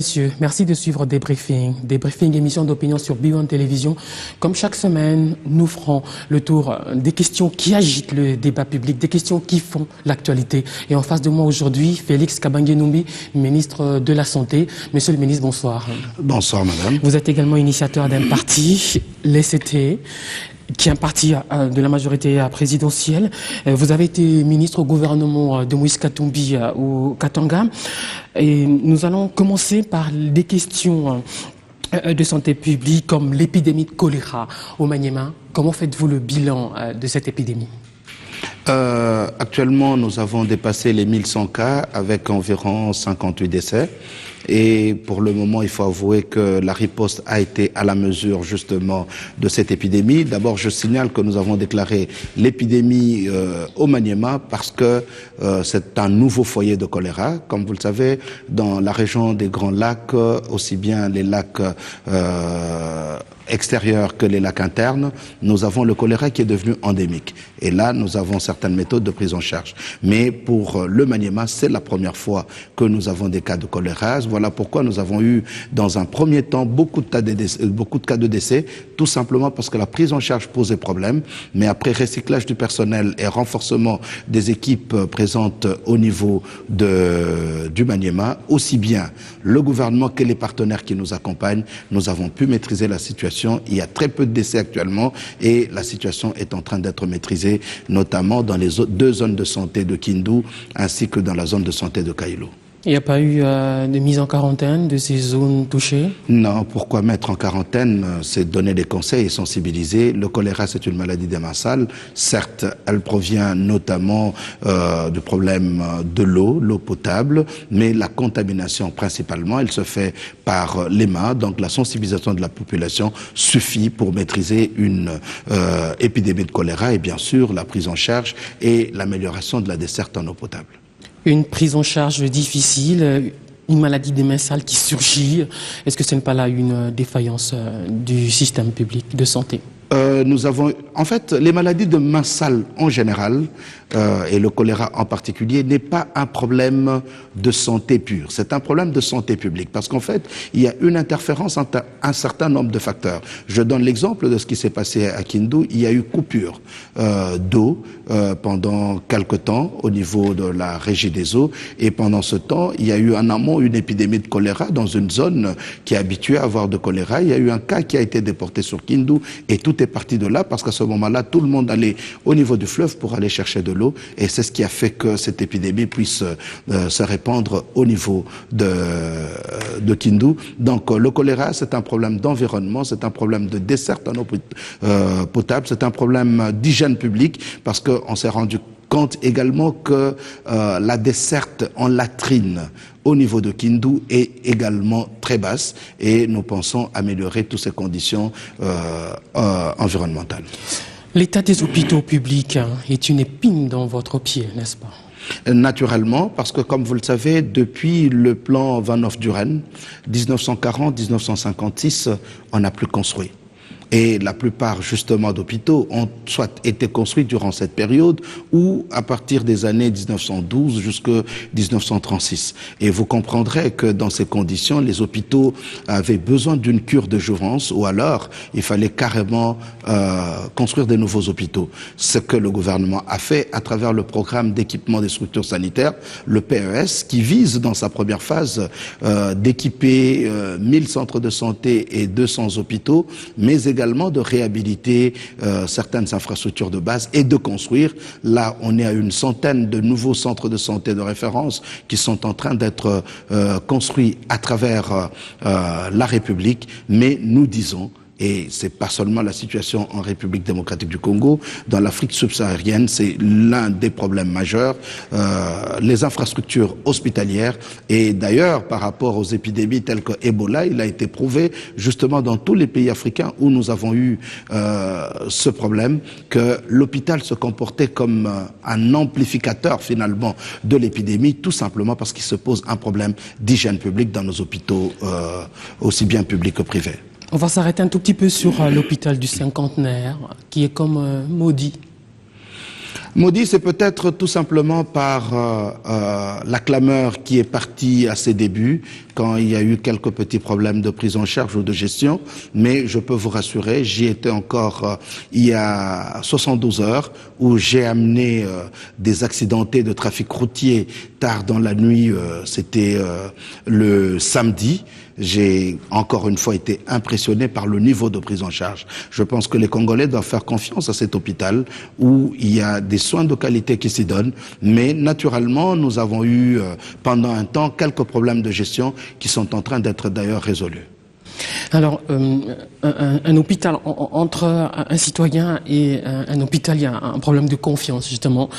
messieurs, merci de suivre Débriefing, émission d'opinion sur B1 Télévision. Comme chaque semaine, nous ferons le tour des questions qui agitent le débat public, des questions qui font l'actualité. Et en face de moi aujourd'hui, Félix Kabange-Numbi, ministre de la Santé. Monsieur le ministre, bonsoir. Bonsoir, madame. Vous êtes également initiateur d'un parti, l'ECT, qui est un parti de la majorité présidentielle. Vous avez été ministre au gouvernement de Moïse Katumbi au Katanga. Et nous allons commencer par des questions de santé publique comme l'épidémie de choléra au Maniema. Comment faites-vous le bilan de cette épidémie ? Actuellement, nous avons dépassé les 1100 cas avec environ 58 décès. Et pour le moment, il faut avouer que la riposte a été à la mesure justement de cette épidémie. D'abord, je signale que nous avons déclaré l'épidémie au Maniema parce que c'est un nouveau foyer de choléra. Comme vous le savez, dans la région des Grands Lacs, aussi bien les lacs extérieurs que les lacs internes, nous avons le choléra qui est devenu endémique. Et là, nous avons certaines méthodes de prise en charge. Mais pour le Maniema, c'est la première fois que nous avons des cas de choléra. Voilà pourquoi nous avons eu, dans un premier temps, beaucoup de cas de décès, tout simplement parce que la prise en charge posait problème. Mais après recyclage du personnel et renforcement des équipes présentes au niveau du Maniema, aussi bien le gouvernement que les partenaires qui nous accompagnent, nous avons pu maîtriser la situation. Il y a très peu de décès actuellement et la situation est en train d'être maîtrisée, notamment dans les deux zones de santé de Kindu ainsi que dans la zone de santé de Kailo. Il n'y a pas eu de mise en quarantaine de ces zones touchées? Non, pourquoi mettre en quarantaine? C'est donner des conseils et sensibiliser. Le choléra, c'est une maladie démensale. Certes, elle provient notamment du problème de l'eau potable, mais la contamination principalement, elle se fait par les mains. Donc la sensibilisation de la population suffit pour maîtriser une épidémie de choléra et bien sûr la prise en charge et l'amélioration de la desserte en eau potable. Une prise en charge difficile, une maladie démensale qui surgit. Est-ce que ce n'est pas là une défaillance du système public de santé? Nous avons, en fait, les maladies de démensale en général, et le choléra en particulier, n'est pas un problème de santé pure. C'est un problème de santé publique. Parce qu'en fait, il y a une interférence entre un certain nombre de facteurs. Je donne l'exemple de ce qui s'est passé à Kindu. Il y a eu coupure d'eau pendant quelque temps au niveau de la régie des eaux. Et pendant ce temps, il y a eu en amont une épidémie de choléra dans une zone qui est habituée à avoir de choléra. Il y a eu un cas qui a été déporté sur Kindu et tout est parti de là parce qu'à ce moment-là, tout le monde allait au niveau du fleuve pour aller chercher de l'eau et c'est ce qui a fait que cette épidémie puisse se répandre au niveau de Kindu. Donc le choléra, c'est un problème d'environnement, c'est un problème de desserte en eau potable, c'est un problème d'hygiène publique parce qu'on s'est rendu compte également que la desserte en latrine au niveau de Kindu est également très basse et nous pensons améliorer toutes ces conditions environnementales. L'état des hôpitaux publics est une épine dans votre pied, n'est-ce pas? Naturellement, parce que comme vous le savez, depuis le plan Van Hoff-Duren, 1940-1956, on n'a plus construit. Et la plupart, justement, d'hôpitaux ont soit été construits durant cette période ou à partir des années 1912 jusqu'à 1936. Et vous comprendrez que dans ces conditions, les hôpitaux avaient besoin d'une cure de jouvence ou alors il fallait carrément construire des nouveaux hôpitaux. Ce que le gouvernement a fait à travers le programme d'équipement des structures sanitaires, le PES, qui vise dans sa première phase d'équiper 1000 centres de santé et 200 hôpitaux, mais également de réhabiliter certaines infrastructures de base et de construire. Là, on est à une centaine de nouveaux centres de santé de référence qui sont en train d'être construits à travers la République, mais nous disons, et c'est pas seulement la situation en République démocratique du Congo, dans l'Afrique subsaharienne, c'est l'un des problèmes majeurs, les infrastructures hospitalières. Et d'ailleurs, par rapport aux épidémies telles que Ebola, il a été prouvé justement dans tous les pays africains où nous avons eu ce problème, que l'hôpital se comportait comme un amplificateur finalement de l'épidémie, tout simplement parce qu'il se pose un problème d'hygiène publique dans nos hôpitaux, aussi bien publics que privés. On va s'arrêter un tout petit peu sur l'hôpital du Cinquantenaire, qui est comme maudit. Maudit, c'est peut-être tout simplement par la clameur qui est partie à ses débuts, quand il y a eu quelques petits problèmes de prise en charge ou de gestion, mais je peux vous rassurer, j'y étais encore il y a 72 heures, où j'ai amené des accidentés de trafic routier tard dans la nuit, c'était le samedi. J'ai encore une fois été impressionné par le niveau de prise en charge. Je pense que les Congolais doivent faire confiance à cet hôpital où il y a des soins de qualité qui s'y donnent. Mais naturellement, nous avons eu pendant un temps quelques problèmes de gestion qui sont en train d'être d'ailleurs résolus. Alors, un hôpital, entre un citoyen et un hôpital, il y a un problème de confiance, justement.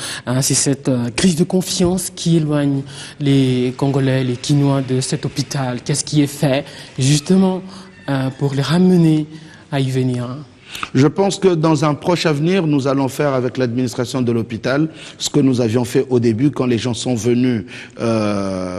C'est cette crise de confiance qui éloigne les Congolais, les Kinois de cet hôpital. Qu'est-ce qui est fait, justement, pour les ramener à y venir? Je pense que dans un proche avenir, nous allons faire avec l'administration de l'hôpital ce que nous avions fait au début quand les gens sont venus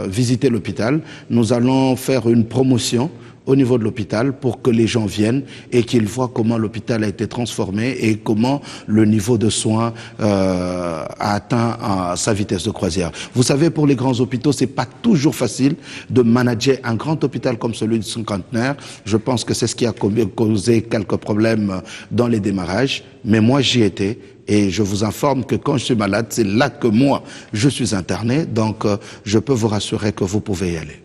visiter l'hôpital. Nous allons faire une promotion au niveau de l'hôpital pour que les gens viennent et qu'ils voient comment l'hôpital a été transformé et comment le niveau de soins a atteint sa vitesse de croisière. Vous savez, pour les grands hôpitaux, c'est pas toujours facile de manager un grand hôpital comme celui du Cinquantenaire. Je pense que c'est ce qui a causé quelques problèmes dans les démarrages. Mais moi, j'y étais. Et je vous informe que quand je suis malade, c'est là que moi, je suis interné. Donc, je peux vous rassurer que vous pouvez y aller.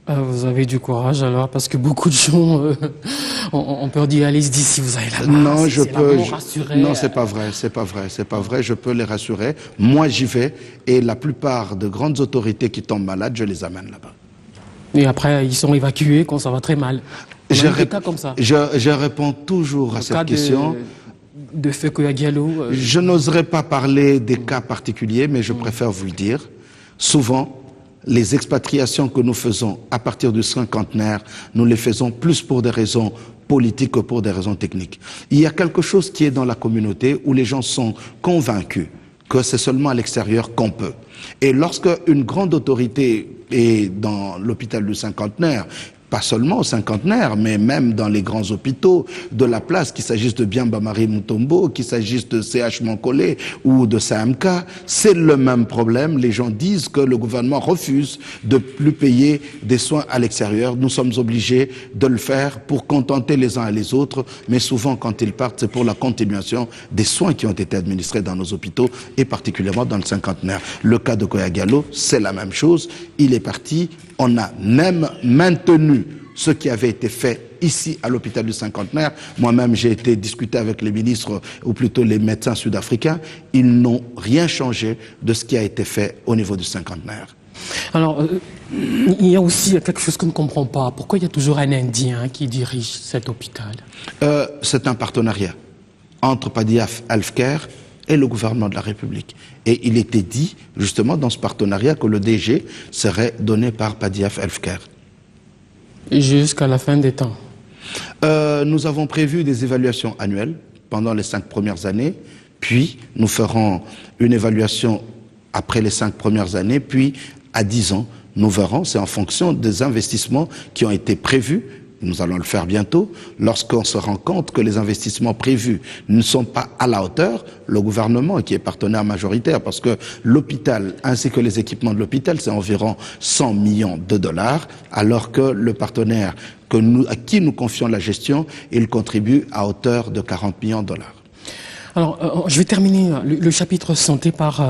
Vous avez du courage alors, parce que beaucoup de gens ont peur d'y aller, se disent si vous avez la main, non, je peux. Non, c'est pas vrai. Je peux les rassurer. Moi, j'y vais, et la plupart de grandes autorités qui tombent malades, je les amène là-bas. Et après, ils sont évacués quand ça va très mal. Des cas comme ça. Je réponds toujours à cette question. De Fekoya Diallo. Je n'oserais pas parler des cas particuliers, mais je préfère vous le dire. Souvent, les expatriations que nous faisons à partir du Cinquantenaire, nous les faisons plus pour des raisons politiques que pour des raisons techniques. Il y a quelque chose qui est dans la communauté où les gens sont convaincus que c'est seulement à l'extérieur qu'on peut. Et lorsque une grande autorité est dans l'hôpital du Cinquantenaire, pas seulement au Cinquantenaire, mais même dans les grands hôpitaux de la place, qu'il s'agisse de Biamba Marie Mutombo, qu'il s'agisse de CH Mankolé ou de CMK, c'est le même problème. Les gens disent que le gouvernement refuse de plus payer des soins à l'extérieur. Nous sommes obligés de le faire pour contenter les uns et les autres, mais souvent quand ils partent, c'est pour la continuation des soins qui ont été administrés dans nos hôpitaux et particulièrement dans le Cinquantenaire. Le cas de Koya Diallo, c'est la même chose. Il est parti. On a même maintenu ce qui avait été fait ici à l'hôpital du Cinquantenaire. Moi-même, j'ai été discuter avec les ministres, ou plutôt les médecins sud-africains. Ils n'ont rien changé de ce qui a été fait au niveau du Cinquantenaire. Alors, il y a aussi quelque chose que je ne comprends pas. Pourquoi il y a toujours un Indien qui dirige cet hôpital? C'est un partenariat entre Padiaf Healthcare et le gouvernement de la République. Et il était dit, justement, dans ce partenariat, que le DG serait donné par Padiaf Healthcare. Jusqu'à la fin des temps. Nous avons prévu des évaluations annuelles pendant les 5 premières années, puis nous ferons une évaluation après les 5 premières années, puis à 10 ans, nous verrons, c'est en fonction des investissements qui ont été prévus. Nous allons le faire bientôt. Lorsqu'on se rend compte que les investissements prévus ne sont pas à la hauteur, le gouvernement, qui est partenaire majoritaire, parce que l'hôpital ainsi que les équipements de l'hôpital, c'est environ 100 millions de dollars, alors que le partenaire à qui nous confions la gestion, il contribue à hauteur de 40 millions de dollars. Alors, je vais terminer le chapitre santé par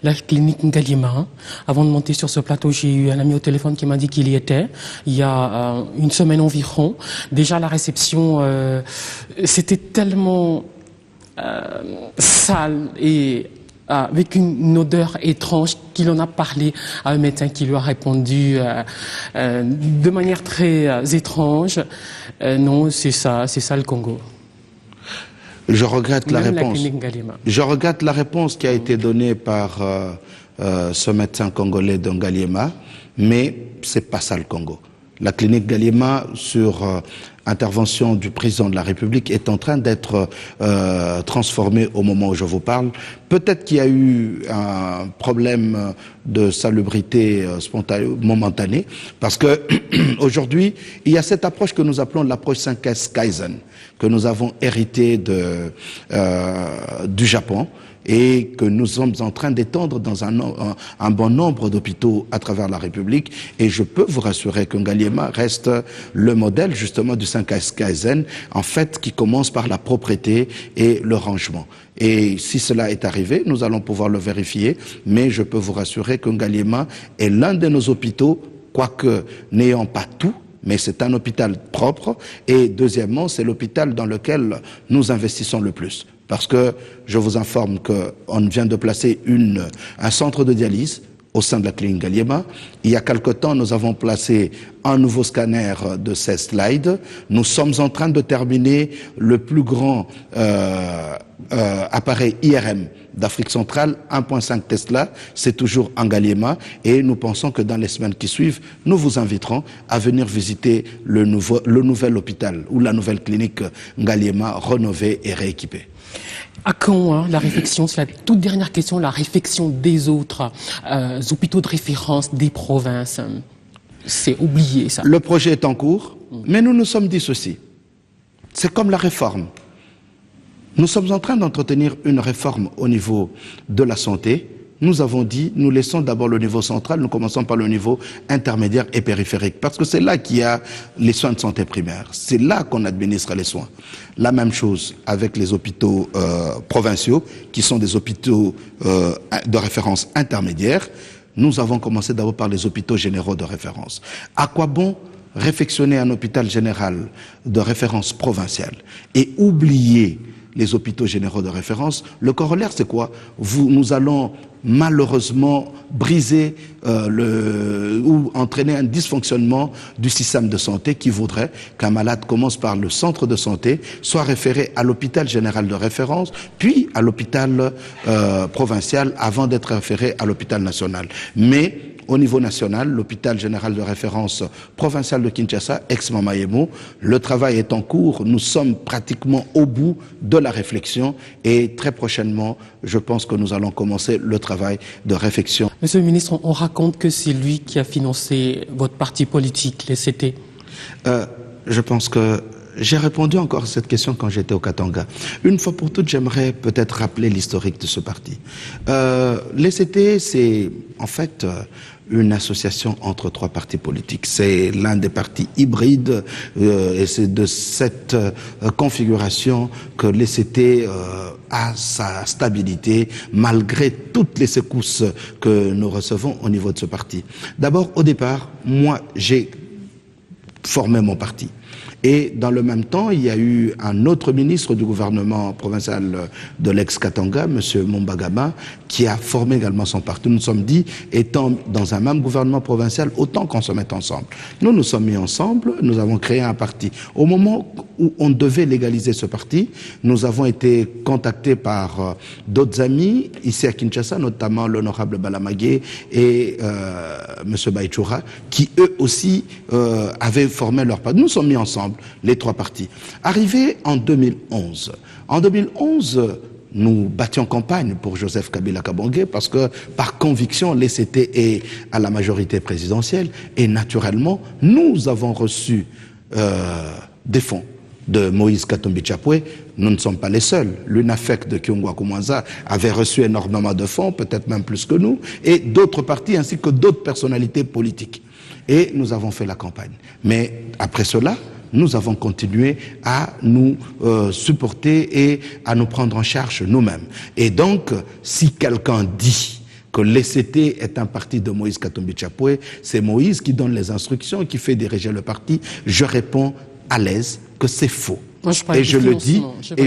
la clinique Ngaliema. Avant de monter sur ce plateau, j'ai eu un ami au téléphone qui m'a dit qu'il y était il y a une semaine environ. Déjà, la réception, c'était tellement sale et avec une odeur étrange qu'il en a parlé à un médecin qui lui a répondu de manière très étrange. Non, c'est ça le Congo. Je regrette la réponse. Je regrette la réponse qui a été donnée par ce médecin congolais de Ngaliema, mais c'est pas ça le Congo. La clinique Ngaliema, sur intervention du président de la République, est en train d'être transformée au moment où je vous parle. Peut-être qu'il y a eu un problème de salubrité momentanée, parce que aujourd'hui, il y a cette approche que nous appelons l'approche 5S Kaizen, que nous avons hérité du Japon. et que nous sommes en train d'étendre dans un bon nombre d'hôpitaux à travers la République. Et je peux vous rassurer que Ngaliema reste le modèle justement du 5S Kaizen, en fait, qui commence par la propreté et le rangement. Et si cela est arrivé, nous allons pouvoir le vérifier, mais je peux vous rassurer que Ngaliema est l'un de nos hôpitaux, quoique n'ayant pas tout, mais c'est un hôpital propre. Et deuxièmement, c'est l'hôpital dans lequel nous investissons le plus. Parce que je vous informe qu'on vient de placer un centre de dialyse au sein de la clinique Ngaliema. Il y a quelque temps, nous avons placé un nouveau scanner de 16 slides. Nous sommes en train de terminer le plus grand appareil IRM d'Afrique centrale, 1.5 Tesla, c'est toujours en Ngaliema, et nous pensons que dans les semaines qui suivent, nous vous inviterons à venir visiter le nouvel hôpital ou la nouvelle clinique Ngaliema rénovée et rééquipée. À quand la réflexion, c'est la toute dernière question, la réflexion des autres hôpitaux de référence des provinces? C'est oublié, ça. Le projet est en cours, mais nous nous sommes dit ceci. C'est comme la réforme. Nous sommes en train d'entretenir une réforme au niveau de la santé. Nous avons dit, nous laissons d'abord le niveau central, nous commençons par le niveau intermédiaire et périphérique, parce que c'est là qu'il y a les soins de santé primaires. C'est là qu'on administre les soins. La même chose avec les hôpitaux provinciaux, qui sont des hôpitaux de référence intermédiaire. Nous avons commencé d'abord par les hôpitaux généraux de référence. À quoi bon réfectionner un hôpital général de référence provinciale et oublier les hôpitaux généraux de référence? Le corollaire, c'est quoi? Nous allons malheureusement briser ou entraîner un dysfonctionnement du système de santé qui voudrait qu'un malade commence par le centre de santé, soit référé à l'hôpital général de référence, puis à l'hôpital provincial avant d'être référé à l'hôpital national. Mais au niveau national, l'hôpital général de référence provincial de Kinshasa, ex-Mamayemo, le travail est en cours. Nous sommes pratiquement au bout de la réflexion et très prochainement, je pense que nous allons commencer le travail de réflexion. Monsieur le ministre, on raconte que c'est lui qui a financé votre parti politique, les CT. Je pense que j'ai répondu encore à cette question quand j'étais au Katanga. Une fois pour toutes, j'aimerais peut-être rappeler l'historique de ce parti. Les CT, c'est en fait une association entre trois partis politiques. C'est l'un des partis hybrides et c'est de cette configuration que l'ECT a sa stabilité malgré toutes les secousses que nous recevons au niveau de ce parti. D'abord, au départ, moi, j'ai formé mon parti. Et dans le même temps, il y a eu un autre ministre du gouvernement provincial de l'ex-Katanga, M. Mombagama, qui a formé également son parti. Nous nous sommes dit, étant dans un même gouvernement provincial, autant qu'on se mette ensemble. Nous nous sommes mis ensemble, nous avons créé un parti. Au moment où on devait légaliser ce parti, nous avons été contactés par d'autres amis, ici à Kinshasa, notamment l'honorable Balamagé et M. Baïchoura, qui eux aussi avaient formé leur parti. Nous nous sommes mis ensemble, les trois partis. Arrivé en 2011. En 2011, nous battions campagne pour Joseph Kabila Kabange parce que, par conviction, l'ECT est à la majorité présidentielle et naturellement, nous avons reçu des fonds de Moïse Katumbi Chapwe. Nous ne sommes pas les seuls. L'UNAFEC de Kyongwa Kumwanza avait reçu énormément de fonds, peut-être même plus que nous, et d'autres partis ainsi que d'autres personnalités politiques. Et nous avons fait la campagne. Mais après cela, nous avons continué à nous supporter et à nous prendre en charge nous-mêmes. Et donc, si quelqu'un dit que l'ECT est un parti de Moïse Katumbi Chapwe, c'est Moïse qui donne les instructions, qui fait diriger le parti, je réponds à l'aise que c'est faux. Moi, et je le dis, et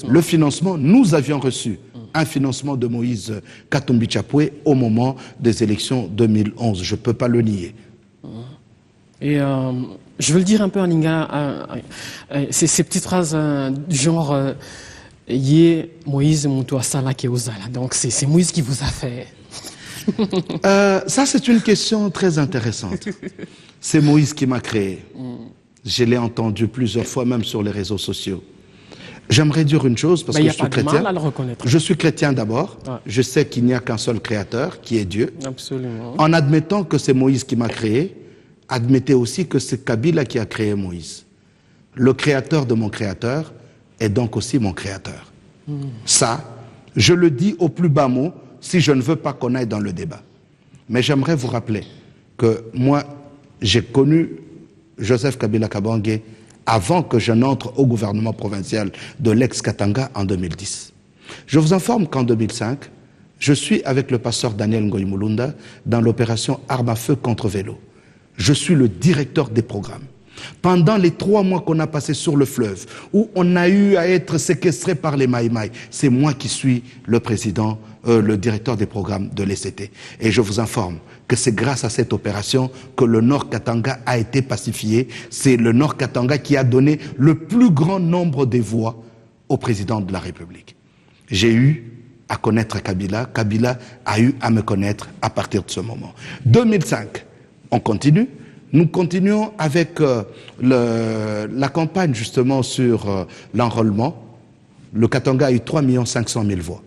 le financement, nous avions reçu un financement de Moïse Katumbi Chapwe au moment des élections 2011. Je ne peux pas le nier. Et je veux le dire un peu en lingala, ces petites phrases du genre Yé Moïse Moutoua Sala Keozala. Donc c'est Moïse qui vous a fait. Ça, c'est une question très intéressante. C'est Moïse qui m'a créé. Je l'ai entendu plusieurs fois, même sur les réseaux sociaux. J'aimerais dire une chose, parce que je suis chrétien. Je suis chrétien d'abord. Ouais. Je sais qu'il n'y a qu'un seul créateur, qui est Dieu. Absolument. En admettant que c'est Moïse qui m'a créé, admettez aussi que c'est Kabila qui a créé Moïse. Le créateur de mon créateur est donc aussi mon créateur. Ça, Je le dis au plus bas mot si je ne veux pas qu'on aille dans le débat. Mais j'aimerais vous rappeler que moi, j'ai connu Joseph Kabila Kabange avant que je n'entre au gouvernement provincial de l'ex-Katanga en 2010. Je vous informe qu'en 2005, je suis avec le pasteur Daniel Ngoï Mulunda dans l'opération Armes à feu contre vélo. Je suis le directeur des programmes. Pendant les 3 mois qu'on a passés sur le fleuve, où on a eu à être séquestré par les Maïmaï, c'est moi qui suis le président, le directeur des programmes de l'ECT. Et je vous informe que c'est grâce à cette opération que le Nord Katanga a été pacifié. C'est le Nord Katanga qui a donné le plus grand nombre de voix au président de la République. J'ai eu à connaître Kabila, Kabila a eu à me connaître à partir de ce moment. 2005, on continue. Nous continuons avec la campagne justement sur l'enrôlement. Le Katanga a eu 3 500 000 voix.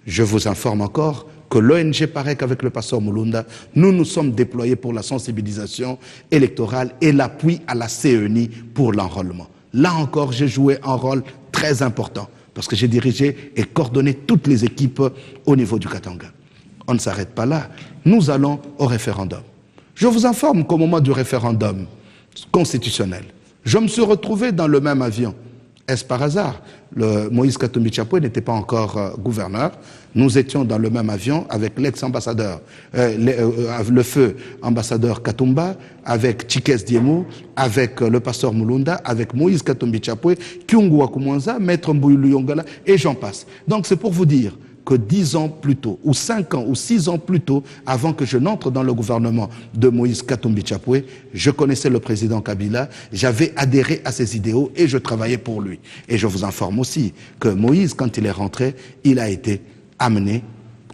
Je vous informe encore que l'ONG PAREC avec le pasteur Mulunda, nous nous sommes déployés pour la sensibilisation électorale et l'appui à la CENI pour l'enrôlement. Là encore, j'ai joué un rôle très important parce que j'ai dirigé et coordonné toutes les équipes au niveau du Katanga. On ne s'arrête pas là. Nous allons au référendum. Je vous informe qu'au moment du référendum constitutionnel, je me suis retrouvé dans le même avion. Est-ce par hasard? Moïse Katumbi Chapwe n'était pas encore gouverneur. Nous étions dans le même avion avec l'ex-ambassadeur, le feu ambassadeur Katumba, avec Chikes Diemo, avec le pasteur Mulunda, avec Moïse Katumbi Chapwe, Kyungu Wakumwanza, Maître Mbouyulu Yongala, et j'en passe. Donc c'est pour vous dire que 10 ans plus tôt, ou 5 ans, ou 6 ans plus tôt, avant que je n'entre dans le gouvernement de Moïse Katumbi Chapwe, je connaissais le président Kabila, j'avais adhéré à ses idéaux et je travaillais pour lui. Et je vous informe aussi que Moïse, quand il est rentré, il a été amené,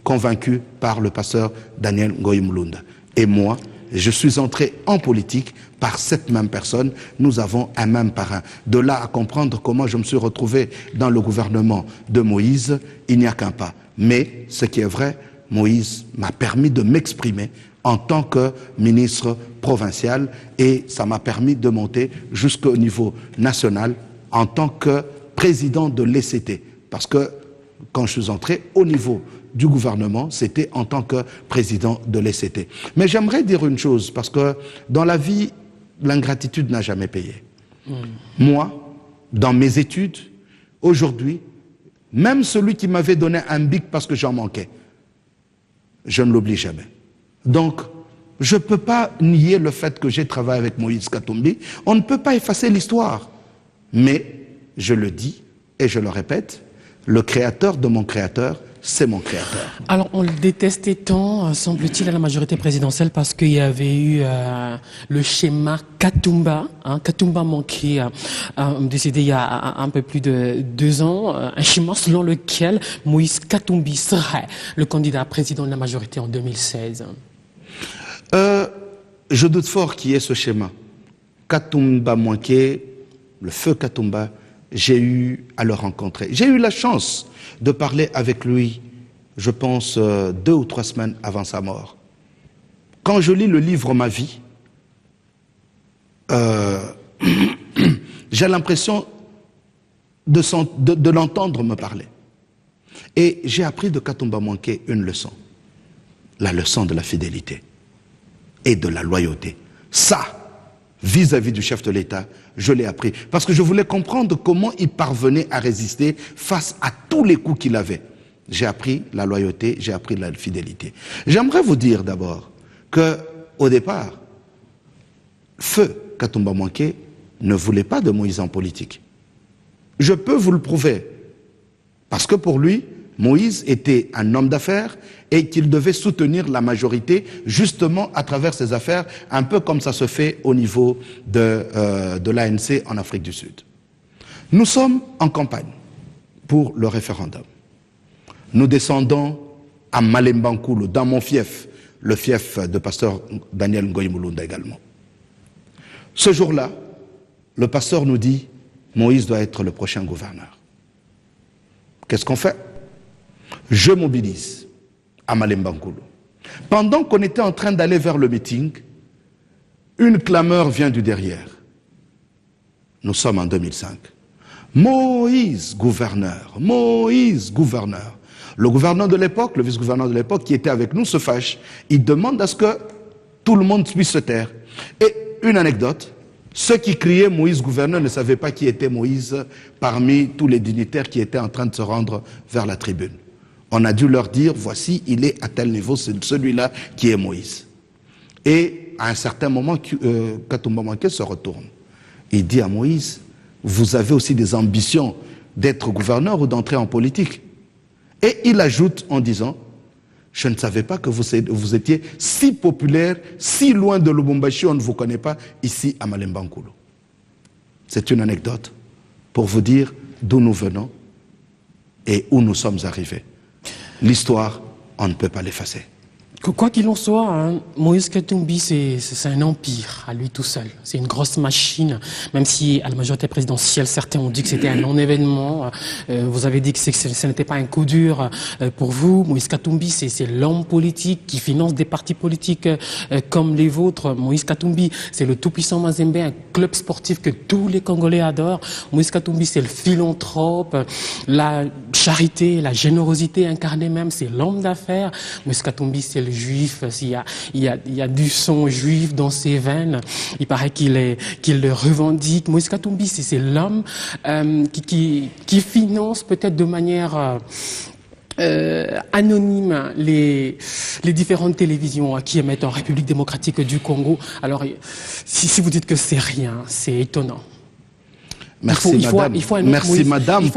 convaincu par le pasteur Daniel Ngoï Mulunda. Et moi, je suis entré en politique par cette même personne. Nous avons un même parrain. De là à comprendre comment je me suis retrouvé dans le gouvernement de Moïse, il n'y a qu'un pas. Mais ce qui est vrai, Moïse m'a permis de m'exprimer en tant que ministre provincial et ça m'a permis de monter jusqu'au niveau national en tant que président de l'ECT. Parce que quand je suis entré au niveau du gouvernement, c'était en tant que président de l'ECT. Mais j'aimerais dire une chose, parce que dans la vie, l'ingratitude n'a jamais payé. Moi, dans mes études, aujourd'hui, même celui qui m'avait donné un bic parce que j'en manquais, je ne l'oublie jamais. Donc, je ne peux pas nier le fait que j'ai travaillé avec Moïse Katumbi. On ne peut pas effacer l'histoire. Mais, je le dis et je le répète, le créateur de mon créateur, c'est mon créateur. Alors, on le détestait tant, semble-t-il, à la majorité présidentielle parce qu'il y avait eu le schéma Katumba, Katumba manqué, décédé il y a un peu plus de 2 ans, un schéma selon lequel Moïse Katumbi serait le candidat président de la majorité en 2016. Je doute fort qu'il y ait ce schéma. Katumba manqué, le feu Katumba, j'ai eu à le rencontrer. J'ai eu la chance de parler avec lui, je pense, 2 ou 3 semaines avant sa mort. Quand je lis le livre Ma vie, j'ai l'impression de l'entendre me parler. Et j'ai appris de Katumba Manqué une leçon. La leçon de la fidélité et de la loyauté. Ça, vis-à-vis du chef de l'État, je l'ai appris. Parce que je voulais comprendre comment il parvenait à résister face à tous les coups qu'il avait. J'ai appris la loyauté, j'ai appris la fidélité. J'aimerais vous dire d'abord qu'au départ, Feu Katumba Manqué ne voulait pas de Moïse en politique. Je peux vous le prouver. Parce que pour lui, Moïse était un homme d'affaires et qu'il devait soutenir la majorité justement à travers ses affaires, un peu comme ça se fait au niveau de l'ANC en Afrique du Sud. Nous sommes en campagne pour le référendum. Nous descendons à Malembankoulou, dans mon fief, le fief de pasteur Daniel Ngoï Mulunda également. Ce jour-là, le pasteur nous dit « Moïse doit être le prochain gouverneur ». Qu'est-ce qu'on fait? Je mobilise à Malembankoulou. Pendant qu'on était en train d'aller vers le meeting, une clameur vient du derrière. Nous sommes en 2005. Moïse, gouverneur. Moïse, gouverneur. Le gouverneur de l'époque, le vice-gouverneur de l'époque qui était avec nous se fâche. Il demande à ce que tout le monde puisse se taire. Et une anecdote, ceux qui criaient Moïse gouverneur ne savaient pas qui était Moïse parmi tous les dignitaires qui étaient en train de se rendre vers la tribune. On a dû leur dire, voici, il est à tel niveau, c'est celui-là qui est Moïse. Et à un certain moment, Katumba Manke se retourne. Il dit à Moïse, vous avez aussi des ambitions d'être gouverneur ou d'entrer en politique. Et il ajoute en disant, je ne savais pas que vous étiez si populaire, si loin de Lubumbashi, on ne vous connaît pas, ici à Malemba-Nkulu. C'est une anecdote pour vous dire d'où nous venons et où nous sommes arrivés. L'histoire, on ne peut pas l'effacer. Quoi qu'il en soit, hein, Moïse Katumbi, c'est un empire à lui tout seul. C'est une grosse machine, même si à la majorité présidentielle, certains ont dit que c'était un non-événement. Vous avez dit que ce n'était pas un coup dur pour vous. Moïse Katumbi, c'est l'homme politique qui finance des partis politiques comme les vôtres. Moïse Katumbi, c'est le tout-puissant Mazembe, un club sportif que tous les Congolais adorent. Moïse Katumbi, c'est le philanthrope, la charité, la générosité incarnée même, c'est l'homme d'affaires. Moïse Katumbi, c'est le juif, il y a du sang juif dans ses veines, il paraît qu'il le revendique. Moïse Katumbi, c'est l'homme qui finance peut-être de manière anonyme les différentes télévisions qui émettent en République démocratique du Congo. Alors, si vous dites que c'est rien, c'est étonnant. Merci madame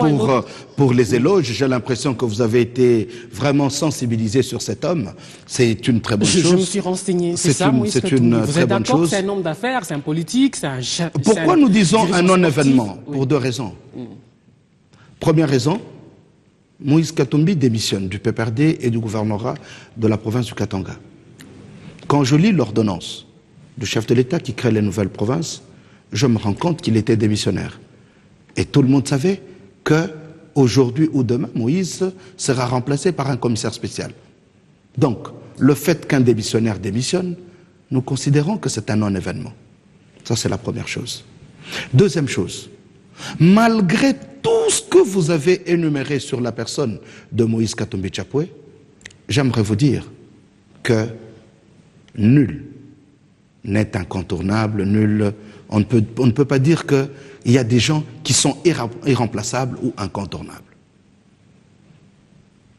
pour les éloges. J'ai l'impression que vous avez été vraiment sensibilisé sur cet homme. C'est une très bonne chose. Je me suis renseigné. C'est ça, Moïse Katumbi. Vous êtes d'accord, c'est un homme d'affaires, c'est un politique, c'est un chef. Pourquoi nous disons un non-événement? Pour deux raisons. Première raison, Moïse Katumbi démissionne du PPRD et du gouvernorat de la province du Katanga. Quand je lis l'ordonnance du chef de l'État qui crée les nouvelles provinces, je me rends compte qu'il était démissionnaire. Et tout le monde savait que aujourd'hui ou demain, Moïse sera remplacé par un commissaire spécial. Donc, le fait qu'un démissionnaire démissionne, nous considérons que c'est un non-événement. Ça, c'est la première chose. Deuxième chose, malgré tout ce que vous avez énuméré sur la personne de Moïse Katumbi Chapwe, j'aimerais vous dire que nul n'est incontournable, nul. On ne peut pas dire qu'il y a des gens qui sont irremplaçables ou incontournables.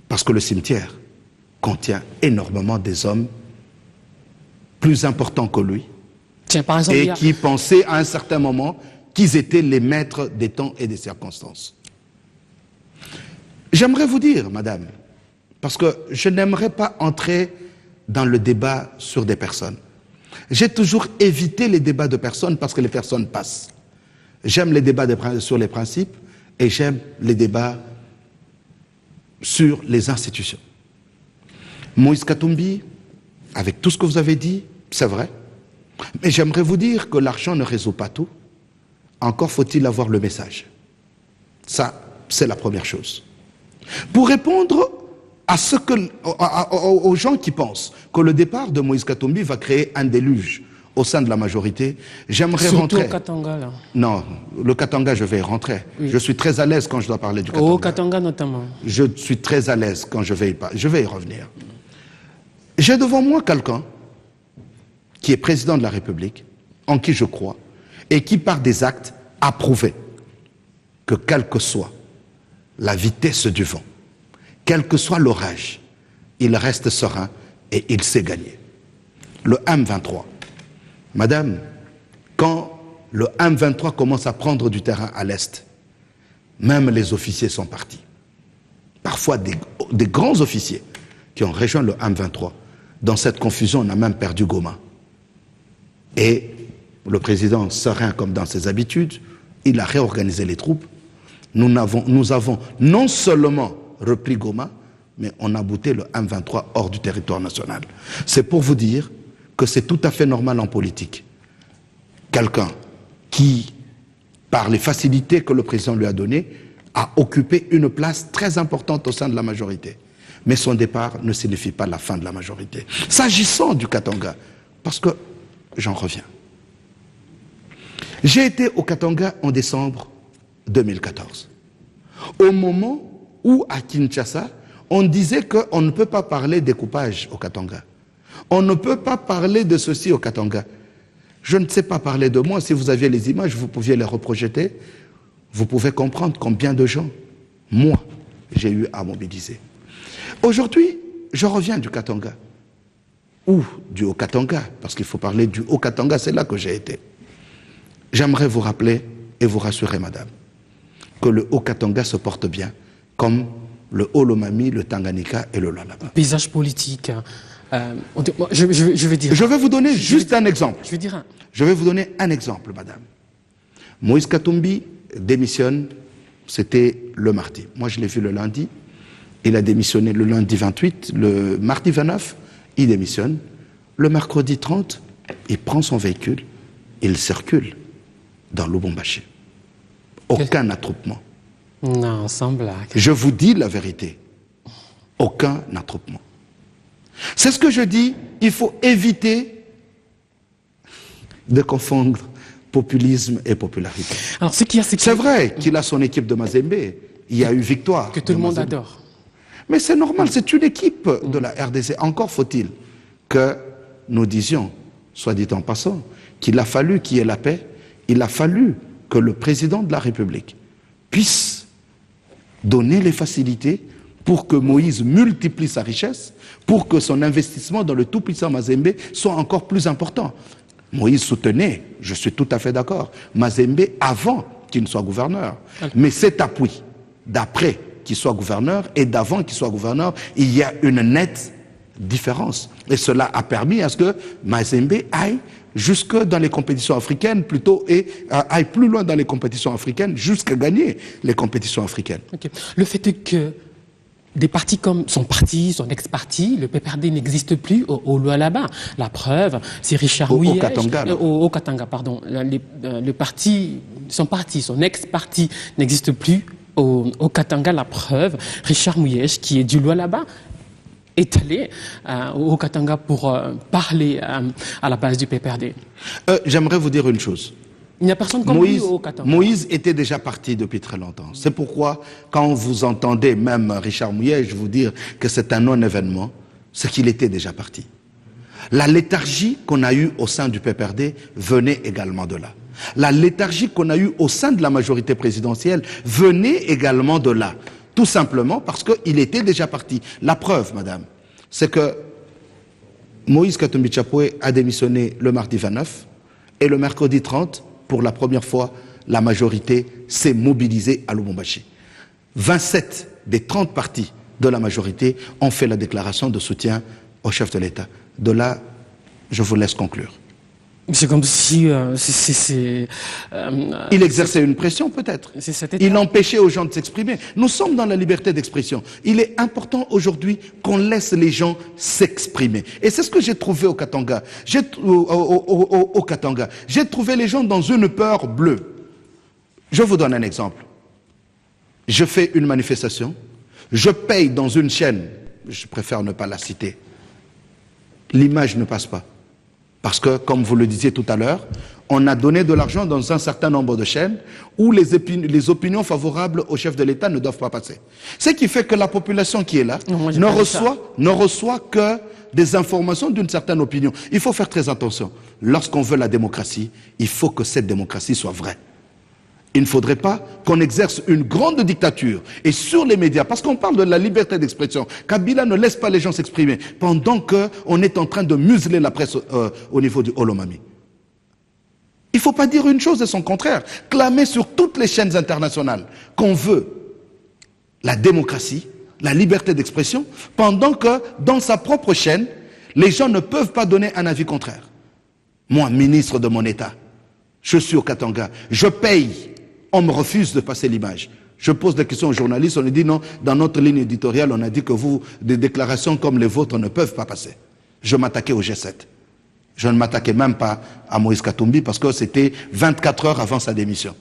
Parce que le cimetière contient énormément des hommes plus importants que lui. Tiens, par exemple, et qui pensaient à un certain moment qu'ils étaient les maîtres des temps et des circonstances. J'aimerais vous dire, madame, parce que je n'aimerais pas entrer dans le débat sur des personnes. J'ai toujours évité les débats de personnes parce que les personnes passent. J'aime les débats sur les principes et j'aime les débats sur les institutions. Moïse Katumbi, avec tout ce que vous avez dit, c'est vrai. Mais j'aimerais vous dire que l'argent ne résout pas tout. Encore faut-il avoir le message. Ça, c'est la première chose. Pour répondre aux gens qui pensent que le départ de Moïse Katumbi va créer un déluge au sein de la majorité, j'aimerais rentrer. Surtout au Katanga, là. Non, le Katanga, je vais y rentrer. Oui. Je suis très à l'aise quand je dois parler du Katanga. Au Katanga, notamment. Je suis très à l'aise quand je vais y revenir. J'ai devant moi quelqu'un qui est président de la République, en qui je crois, et qui, par des actes, a prouvé que quelle que soit la vitesse du vent, quel que soit l'orage, il reste serein et il sait gagner. Le M23. Madame, quand le M23 commence à prendre du terrain à l'Est, même les officiers sont partis. Parfois des grands officiers qui ont rejoint le M23. Dans cette confusion, on a même perdu Goma. Et le président, serein comme dans ses habitudes, il a réorganisé les troupes. Nous avons non seulement repris Goma, mais on a bouté le M23 hors du territoire national. C'est pour vous dire que c'est tout à fait normal en politique. Quelqu'un qui, par les facilités que le président lui a données, a occupé une place très importante au sein de la majorité. Mais son départ ne signifie pas la fin de la majorité. S'agissant du Katanga, parce que j'en reviens. J'ai été au Katanga en décembre 2014. Au moment où, à Kinshasa, on disait qu'on ne peut pas parler découpage au Katanga. On ne peut pas parler de ceci au Katanga. Je ne sais pas parler de moi. Si vous aviez les images, vous pouviez les reprojeter. Vous pouvez comprendre combien de gens, moi, j'ai eu à mobiliser. Aujourd'hui, je reviens du Katanga. Ou du Haut-Katanga, parce qu'il faut parler du Haut-Katanga, c'est là que j'ai été. J'aimerais vous rappeler et vous rassurer, madame, que le Haut-Katanga se porte bien, comme le Haut-Lomami, le Tanganyika et le Lualaba. Paysage politique. Je vais dire. Je vais vous donner juste un exemple. Je vais vous donner un exemple, madame. Moïse Katumbi démissionne, c'était le mardi. Moi, je l'ai vu le lundi. Il a démissionné le lundi 28, le mardi 29, il démissionne. Le mercredi 30, il prend son véhicule, il circule dans Lubumbashi. Aucun attroupement. Non, sans blague. Je vous dis la vérité. Aucun attroupement. C'est ce que je dis, il faut éviter de confondre populisme et popularité. Alors, c'est vrai qu'il a son équipe de Mazembe, il y a eu victoire. Que tout le monde adore. Mais c'est normal, c'est une équipe de la RDC. Encore faut-il que nous disions, soit dit en passant, qu'il a fallu qu'il y ait la paix, il a fallu que le président de la République puisse donner les facilités pour que Moïse multiplie sa richesse, pour que son investissement dans le tout-puissant Mazembe soit encore plus important. Moïse soutenait, je suis tout à fait d'accord, Mazembe avant qu'il ne soit gouverneur. Mais cet appui d'après qu'il soit gouverneur et d'avant qu'il soit gouverneur, il y a une nette différence. Et cela a permis à ce que Mazembe aille jusque dans les compétitions africaines plutôt et aille plus loin dans les compétitions africaines jusqu'à gagner les compétitions africaines. Okay. Le fait est que des partis comme son parti, son ex-parti, le PPRD n'existe plus au Lualaba. La preuve, c'est Richard Muyej, au Katanga, pardon. Le parti, son ex-parti n'existe plus au Katanga. La preuve, Richard Muyej, qui est du Lualaba, est allé au Katanga pour parler à la base du PPRD. J'aimerais vous dire une chose. Il n'y a personne comme lui au Katanga. Moïse était déjà parti depuis très longtemps. C'est pourquoi, quand vous entendez même Richard Muyej vous dire que c'est un non-événement, c'est qu'il était déjà parti. La léthargie qu'on a eue au sein du PPRD venait également de là. La léthargie qu'on a eue au sein de la majorité présidentielle venait également de là. Tout simplement parce qu'il était déjà parti. La preuve, madame, c'est que Moïse Katumbi Chapwe a démissionné le mardi 29 et le mercredi 30, pour la première fois, la majorité s'est mobilisée à Lubumbashi. 27 des 30 partis de la majorité ont fait la déclaration de soutien au chef de l'État. De là, je vous laisse conclure. C'est comme si... il exerçait une pression peut-être. Il empêchait aux gens de s'exprimer. Nous sommes dans la liberté d'expression. Il est important aujourd'hui qu'on laisse les gens s'exprimer. Et c'est ce que j'ai trouvé au Katanga. Au Katanga. J'ai trouvé les gens dans une peur bleue. Je vous donne un exemple. Je fais une manifestation. Je paye dans une chaîne. Je préfère ne pas la citer. L'image ne passe pas. Parce que, comme vous le disiez tout à l'heure, on a donné de l'argent dans un certain nombre de chaînes où les opinions favorables au chef de l'État ne doivent pas passer. Ce qui fait que la population qui est là ne reçoit que des informations d'une certaine opinion. Il faut faire très attention. Lorsqu'on veut la démocratie, il faut que cette démocratie soit vraie. Il ne faudrait pas qu'on exerce une grande dictature. Et sur les médias, parce qu'on parle de la liberté d'expression, Kabila ne laisse pas les gens s'exprimer pendant qu'on est en train de museler la presse au niveau du Haut-Lomami. Il ne faut pas dire une chose et son contraire. Clamer sur toutes les chaînes internationales qu'on veut la démocratie, la liberté d'expression, pendant que dans sa propre chaîne, les gens ne peuvent pas donner un avis contraire. Moi, ministre de mon État, je suis au Katanga, je paye. On me refuse de passer l'image. Je pose des questions aux journalistes, on me dit non, dans notre ligne éditoriale, on a dit que vous, des déclarations comme les vôtres ne peuvent pas passer. Je m'attaquais au G7. Je ne m'attaquais même pas à Moïse Katumbi parce que c'était 24 heures avant sa démission.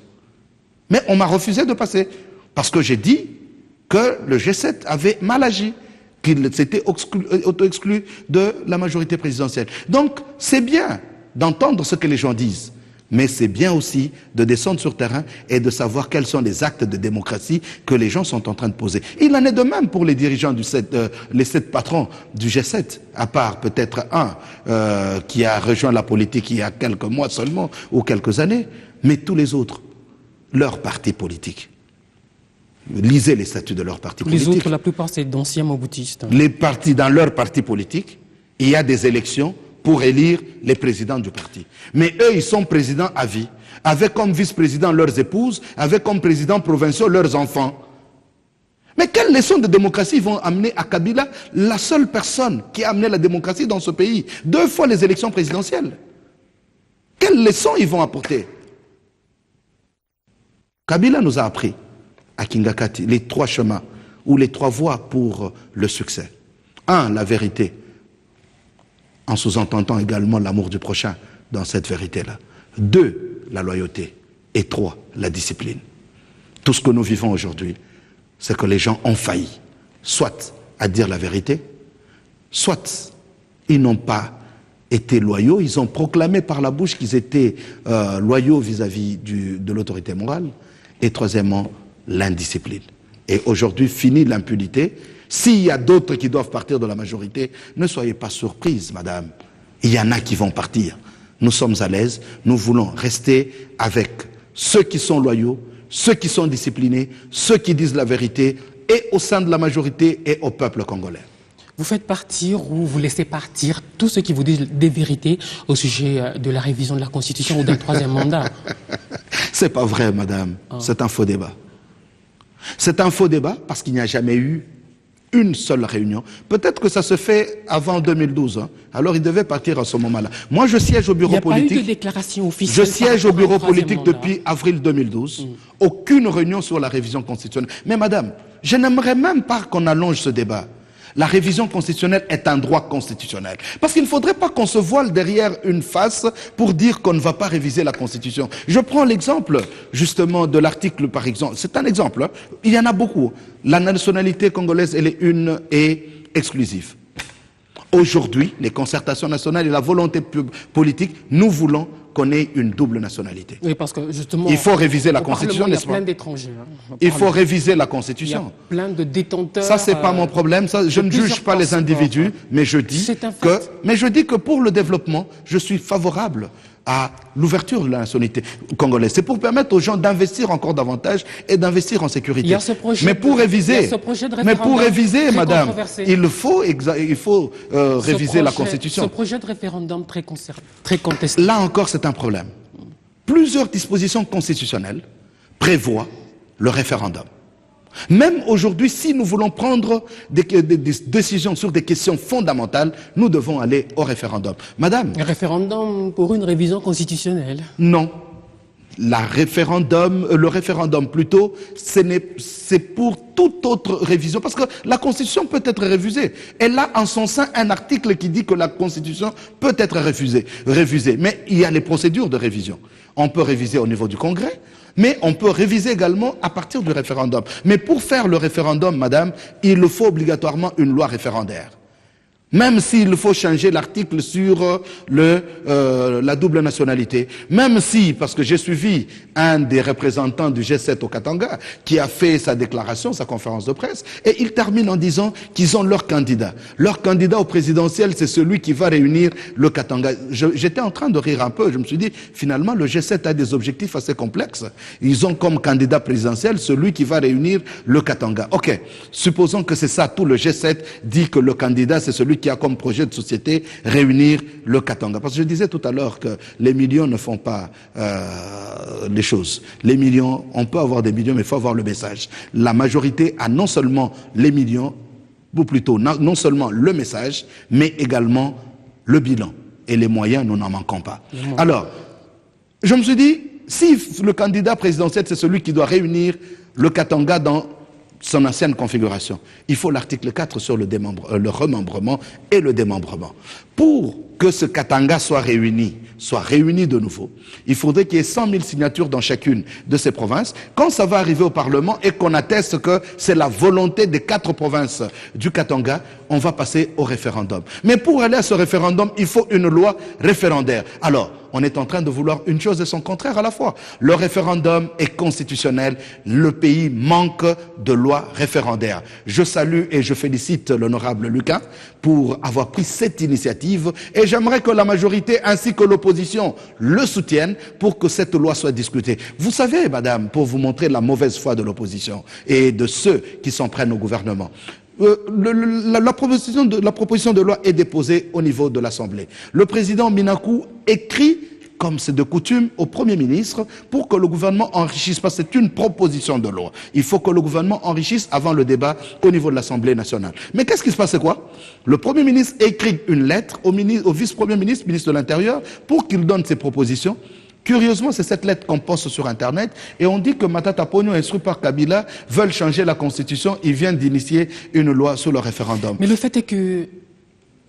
Mais on m'a refusé de passer parce que j'ai dit que le G7 avait mal agi, qu'il s'était auto-exclu de la majorité présidentielle. Donc, c'est bien d'entendre ce que les gens disent. Mais c'est bien aussi de descendre sur le terrain et de savoir quels sont les actes de démocratie que les gens sont en train de poser. Il en est de même pour les dirigeants les 7 patrons du G7, à part peut-être un qui a rejoint la politique il y a quelques mois seulement ou quelques années, mais tous les autres, leur parti politique. Lisez les statuts de leur parti politique. Les autres, la plupart, c'est d'anciens moboutistes. Les partis, dans leur parti politique, il y a des élections pour élire les présidents du parti. Mais eux, ils sont présidents à vie, avec comme vice-président leurs épouses, avec comme présidents provinciaux leurs enfants. Mais quelle leçon de démocratie vont amener à Kabila, la seule personne qui a amené la démocratie dans ce pays, 2 fois les élections présidentielles? Quelle leçon ils vont apporter? Kabila nous a appris, à Kingakati, les 3 chemins, ou les 3 voies pour le succès. 1, la vérité, en sous-entendant également l'amour du prochain dans cette vérité-là. 2, la loyauté. Et 3, la discipline. Tout ce que nous vivons aujourd'hui, c'est que les gens ont failli, soit à dire la vérité, soit ils n'ont pas été loyaux, ils ont proclamé par la bouche qu'ils étaient loyaux vis-à-vis de l'autorité morale, et troisièmement, l'indiscipline. Et aujourd'hui, fini l'impunité. S'il y a d'autres qui doivent partir de la majorité, ne soyez pas surprises, madame. Il y en a qui vont partir. Nous sommes à l'aise, nous voulons rester avec ceux qui sont loyaux, ceux qui sont disciplinés, ceux qui disent la vérité, et au sein de la majorité et au peuple congolais. Vous faites partir ou vous laissez partir tous ceux qui vous disent des vérités au sujet de la révision de la Constitution ou d'un 3e mandat? C'est pas vrai, madame. C'est un faux débat. C'est un faux débat parce qu'il n'y a jamais eu une seule réunion. Peut-être que ça se fait avant 2012. Hein. Alors il devait partir à ce moment-là. Moi, je siège au bureau politique. Il n'y a pas eu de déclaration officielle. Je siège au bureau politique depuis avril 2012. Aucune réunion sur la révision constitutionnelle. Mais madame, je n'aimerais même pas qu'on allonge ce débat. La révision constitutionnelle est un droit constitutionnel. Parce qu'il ne faudrait pas qu'on se voile derrière une face pour dire qu'on ne va pas réviser la Constitution. Je prends l'exemple, justement, de l'article, par exemple. C'est un exemple. Hein. Il y en a beaucoup. La nationalité congolaise, elle est une et exclusive. Aujourd'hui, les concertations nationales et la volonté politique, nous voulons qu'on ait une double nationalité. Oui, parce que justement, il faut réviser la Constitution, n'est-ce pas? Il y a plein d'étrangers. Hein, il faut réviser la Constitution. Il y a plein de détenteurs. Ça, c'est pas mon problème. Ça, je ne juge pas les individus, mais je dis que pour le développement, je suis favorable à l'ouverture de la nationalité congolaise. C'est pour permettre aux gens d'investir encore davantage et d'investir en sécurité. Il y a ce projet mais pour réviser, madame, il faut réviser la Constitution. Ce projet de référendum très contesté. Là encore, c'est un problème. Plusieurs dispositions constitutionnelles prévoient le référendum. Même aujourd'hui, si nous voulons prendre des décisions sur des questions fondamentales, nous devons aller au référendum. Madame. Un référendum pour une révision constitutionnelle? Non. Le référendum plutôt, c'est pour toute autre révision. Parce que la Constitution peut être révisée. Elle a en son sein un article qui dit que la Constitution peut être révisée. Mais il y a les procédures de révision. On peut réviser au niveau du Congrès, mais on peut réviser également à partir du référendum. Mais pour faire le référendum, madame, il faut obligatoirement une loi référendaire. Même s'il faut changer l'article sur la double nationalité, même si, parce que j'ai suivi un des représentants du G7 au Katanga qui a fait sa déclaration, sa conférence de presse, et il termine en disant qu'ils ont leur candidat. Leur candidat au présidentiel, c'est celui qui va réunir le Katanga. J'étais en train de rire un peu, je me suis dit, finalement, le G7 a des objectifs assez complexes. Ils ont comme candidat présidentiel celui qui va réunir le Katanga. Ok, supposons que c'est ça, tout le G7 dit que le candidat, c'est celui qui a comme projet de société réunir le Katanga. Parce que je disais tout à l'heure que les millions ne font pas les choses. Les millions, on peut avoir des millions, mais il faut avoir le message. La majorité a non seulement les millions, ou plutôt non seulement le message, mais également le bilan. Et les moyens, nous n'en manquons pas. Alors, je me suis dit, si le candidat présidentiel, c'est celui qui doit réunir le Katanga dans son ancienne configuration, il faut l'article 4 sur le remembrement et le démembrement. Pour que ce Katanga soit réuni de nouveau, il faudrait qu'il y ait 100 000 signatures dans chacune de ces provinces. Quand ça va arriver au Parlement et qu'on atteste que c'est la volonté des 4 provinces du Katanga, on va passer au référendum. Mais pour aller à ce référendum, il faut une loi référendaire. Alors, on est en train de vouloir une chose et son contraire à la fois. Le référendum est constitutionnel, le pays manque de loi référendaire. Je salue et je félicite l'honorable Lucas pour avoir pris cette initiative et j'aimerais que la majorité ainsi que l'opposition le soutiennent pour que cette loi soit discutée. Vous savez, madame, pour vous montrer la mauvaise foi de l'opposition et de ceux qui s'en prennent au gouvernement, la proposition de loi est déposée au niveau de l'Assemblée. Le président Minakou écrit, comme c'est de coutume, au Premier ministre pour que le gouvernement enrichisse, parce que c'est une proposition de loi. Il faut que le gouvernement enrichisse avant le débat au niveau de l'Assemblée nationale. Mais qu'est-ce qui se passe, c'est quoi? Le Premier ministre écrit une lettre au vice-premier ministre, ministre de l'Intérieur, pour qu'il donne ses propositions. Curieusement, c'est cette lettre qu'on poste sur Internet et on dit que Matata Ponyo, instruit par Kabila, veulent changer la Constitution. Ils viennent d'initier une loi sur le référendum. Mais le fait est que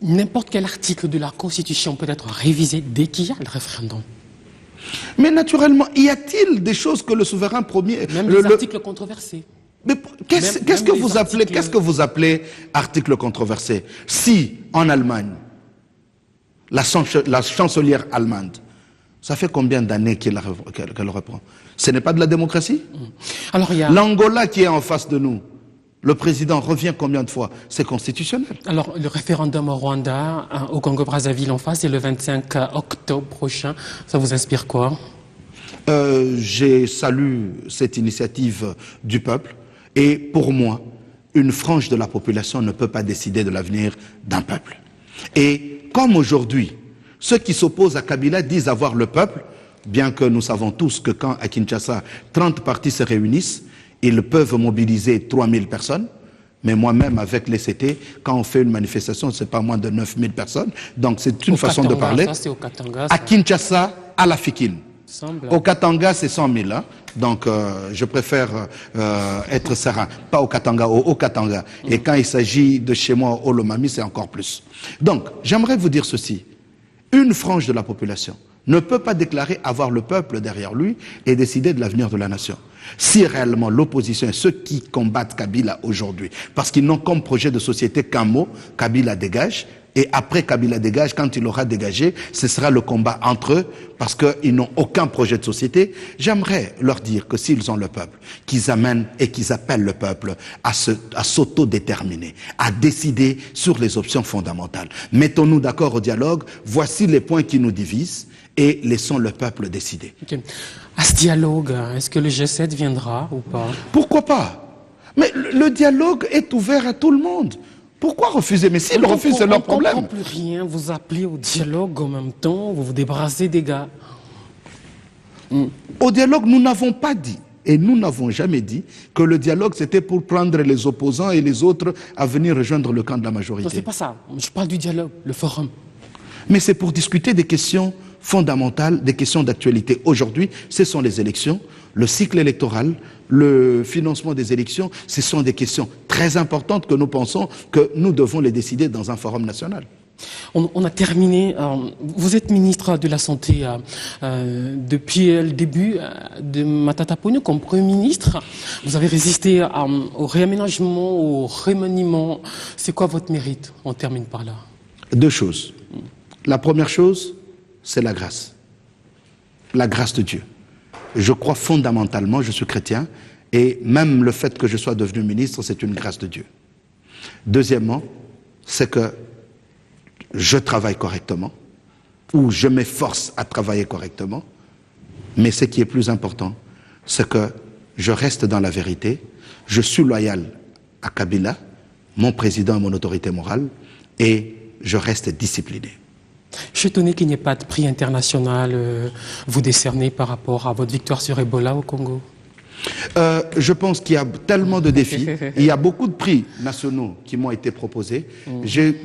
n'importe quel article de la Constitution peut être révisé dès qu'il y a le référendum. Mais naturellement, y a-t-il des choses que le souverain premier... Même les articles controversés. Mais qu'est-ce que vous appelez article controversé? Si, en Allemagne, la chancelière allemande, ça fait combien d'années qu'elle reprend? Ce n'est pas de la démocratie? Alors, il y a... L'Angola qui est en face de nous, le président revient combien de fois? C'est constitutionnel. Alors, le référendum au Rwanda, au Congo-Brazzaville en face, c'est le 25 octobre prochain. Ça vous inspire quoi? J'ai salué cette initiative du peuple. Et pour moi, une frange de la population ne peut pas décider de l'avenir d'un peuple. Et comme aujourd'hui, ceux qui s'opposent à Kabila disent avoir le peuple, bien que nous savons tous que quand à Kinshasa, 30 partis se réunissent, ils peuvent mobiliser 3000 personnes. Mais moi-même, avec les CT, quand on fait une manifestation, c'est pas moins de 9000 personnes. Donc c'est une façon de parler. Ça, au Katanga, à Kinshasa, à la Fikine. Semble. Au Katanga, c'est 100 000. Hein? Donc je préfère être serein. Pas au Katanga, au Katanga. Et quand il s'agit de chez moi, au Lomami, c'est encore plus. Donc, j'aimerais vous dire ceci. Une frange de la population ne peut pas déclarer avoir le peuple derrière lui et décider de l'avenir de la nation. Si réellement l'opposition et ceux qui combattent Kabila aujourd'hui, parce qu'ils n'ont comme projet de société qu'un mot, Kabila dégage, et après Kabila dégage, quand il aura dégagé, ce sera le combat entre eux, parce qu'ils n'ont aucun projet de société. J'aimerais leur dire que s'ils ont le peuple, qu'ils amènent et qu'ils appellent le peuple à s'autodéterminer, à décider sur les options fondamentales. Mettons-nous d'accord au dialogue, voici les points qui nous divisent, et laissons le peuple décider. Okay. À ce dialogue, est-ce que le G7 viendra ou pas? Pourquoi pas? Mais le dialogue est ouvert à tout le monde. Pourquoi refuser? Mais s'ils refusent, c'est leur problème. On ne comprend plus rien. Vous appelez au dialogue en même temps, vous vous débarrassez des gars. Au dialogue, nous n'avons pas dit, et nous n'avons jamais dit, que le dialogue c'était pour prendre les opposants et les autres à venir rejoindre le camp de la majorité. Non, c'est pas ça. Je parle du dialogue, le forum. Mais c'est pour discuter des questions fondamentales, des questions d'actualité. Aujourd'hui, ce sont les élections, le cycle électoral, le financement des élections, ce sont des questions très importantes que nous pensons que nous devons les décider dans un forum national. On a terminé. Vous êtes ministre de la Santé depuis le début de Matata Ponyo comme Premier ministre. Vous avez résisté au réaménagement, au remaniement. C'est quoi votre mérite? On termine par là. Deux choses. La première chose, c'est la grâce. La grâce de Dieu. Je crois fondamentalement, je suis chrétien, et même le fait que je sois devenu ministre, c'est une grâce de Dieu. Deuxièmement, c'est que je travaille correctement, ou je m'efforce à travailler correctement, mais ce qui est plus important, c'est que je reste dans la vérité, je suis loyal à Kabila, mon président et mon autorité morale, et je reste discipliné. Je suis étonné qu'il n'y ait pas de prix international vous décerner par rapport à votre victoire sur Ebola au Congo. Je pense qu'il y a tellement de défis. Il y a beaucoup de prix nationaux qui m'ont été proposés. J'ai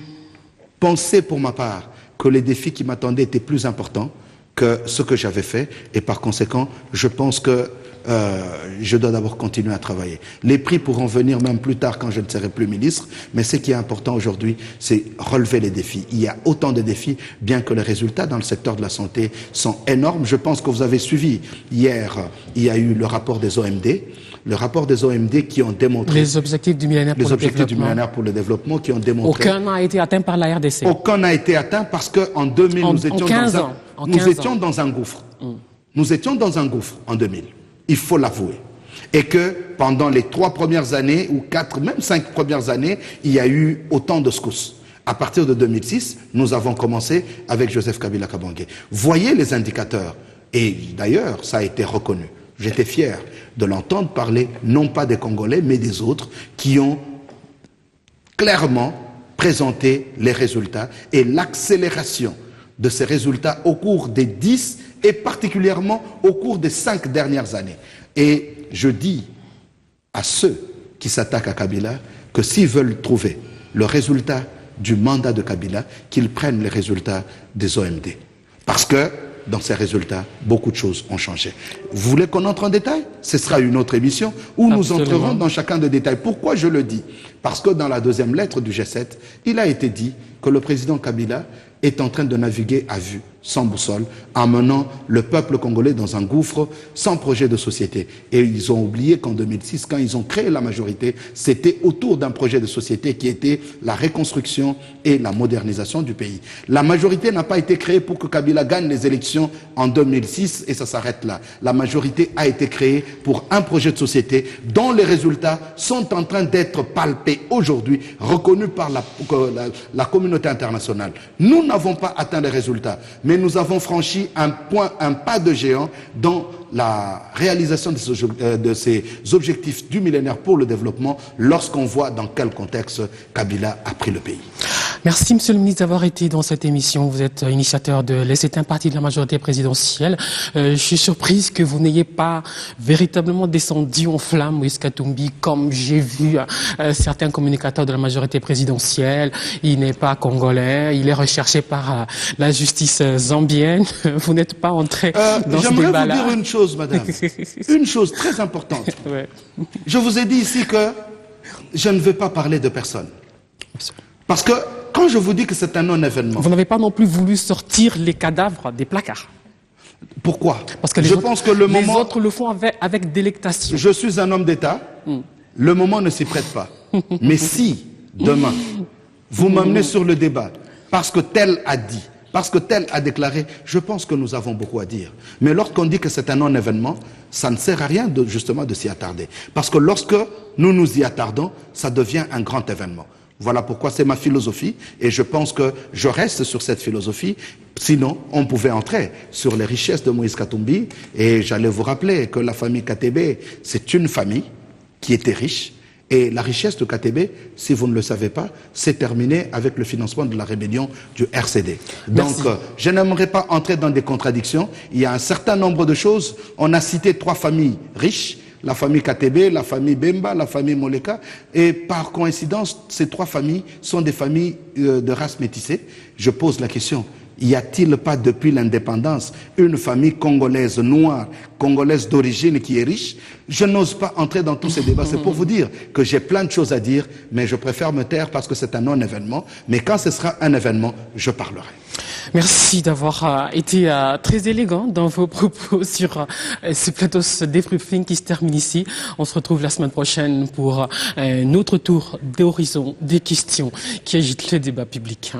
pensé pour ma part que les défis qui m'attendaient étaient plus importants que ce que j'avais fait. Et par conséquent, je pense que je dois d'abord continuer à travailler. Les prix pourront venir même plus tard quand je ne serai plus ministre, mais ce qui est important aujourd'hui, c'est relever les défis. Il y a autant de défis, bien que les résultats dans le secteur de la santé sont énormes. Je pense que vous avez suivi hier, il y a eu le rapport des OMD. Le rapport des OMD qui ont démontré... Les objectifs du millénaire pour le développement qui ont démontré... Aucun n'a été atteint par la RDC. Aucun n'a été atteint parce qu'en 2000, nous étions dans un gouffre. Nous étions dans un gouffre en 2000. Il faut l'avouer. Et que pendant les 3 premières années, ou 4, même 5 premières années, il y a eu autant de secousses. À partir de 2006, nous avons commencé avec Joseph Kabila Kabange. Voyez les indicateurs. Et d'ailleurs, ça a été reconnu. J'étais fier de l'entendre parler, non pas des Congolais, mais des autres, qui ont clairement présenté les résultats et l'accélération de ces résultats au cours des 10 et particulièrement au cours des 5 dernières années. Et je dis à ceux qui s'attaquent à Kabila que s'ils veulent trouver le résultat du mandat de Kabila, qu'ils prennent les résultats des OMD. Parce que dans ces résultats, beaucoup de choses ont changé. Vous voulez qu'on entre en détail? Ce sera une autre émission où nous entrerons dans chacun des détails. Pourquoi je le dis? Parce que dans la deuxième lettre du G7, il a été dit que le président Kabila est en train de naviguer à vue, sans boussole, en menant le peuple congolais dans un gouffre sans projet de société. Et ils ont oublié qu'en 2006, quand ils ont créé la majorité, c'était autour d'un projet de société qui était la reconstruction et la modernisation du pays. La majorité n'a pas été créée pour que Kabila gagne les élections en 2006 et ça s'arrête là. La majorité a été créée pour un projet de société dont les résultats sont en train d'être palpés aujourd'hui, reconnus par la communauté internationale. Nous n'avons pas atteint les résultats, mais nous avons franchi un pas de géant dans la réalisation de ces objectifs du millénaire pour le développement lorsqu'on voit dans quel contexte Kabila a pris le pays. Merci, Monsieur le ministre, d'avoir été dans cette émission. Vous êtes initiateur de l'ECT, un parti de la majorité présidentielle. Je suis surprise que vous n'ayez pas véritablement descendu en flamme Moïse Katumbi, comme j'ai vu certains communicateurs de la majorité présidentielle. Il n'est pas congolais, il est recherché par la justice zambienne. Vous n'êtes pas entré dans ce débat-là. J'aimerais vous dire une chose, madame. Une chose très importante. Ouais. Je vous ai dit ici que je ne veux pas parler de personne. Parce que quand je vous dis que c'est un non-événement... Vous n'avez pas non plus voulu sortir les cadavres des placards. Pourquoi? Parce que les autres le font avec délectation. Je suis un homme d'État. Le moment ne s'y prête pas. Mais si, demain, vous m'amenez sur le débat, parce que tel a dit, parce que tel a déclaré, je pense que nous avons beaucoup à dire. Mais lorsqu'on dit que c'est un non-événement, ça ne sert à rien justement de s'y attarder. Parce que lorsque nous nous y attardons, ça devient un grand événement. Voilà pourquoi c'est ma philosophie et je pense que je reste sur cette philosophie. Sinon, on pouvait entrer sur les richesses de Moïse Katumbi et j'allais vous rappeler que la famille Katebe, c'est une famille qui était riche et la richesse de Katebe, si vous ne le savez pas, s'est terminée avec le financement de la rébellion du RCD. Donc, je n'aimerais pas entrer dans des contradictions. Il y a un certain nombre de choses. On a cité 3 familles riches. La famille Katebe, la famille Bemba, la famille Moleka. Et par coïncidence, ces 3 familles sont des familles de race métissée. Je pose la question, y a-t-il pas depuis l'indépendance une famille congolaise noire, congolaise d'origine qui est riche? Je n'ose pas entrer dans tous ces débats. C'est pour vous dire que j'ai plein de choses à dire, mais je préfère me taire parce que c'est un non-événement. Mais quand ce sera un événement, je parlerai. Merci d'avoir été très élégant dans vos propos sur ce plateau, ce débriefing qui se termine ici. On se retrouve la semaine prochaine pour un autre tour d'horizon des questions qui agitent le débat public.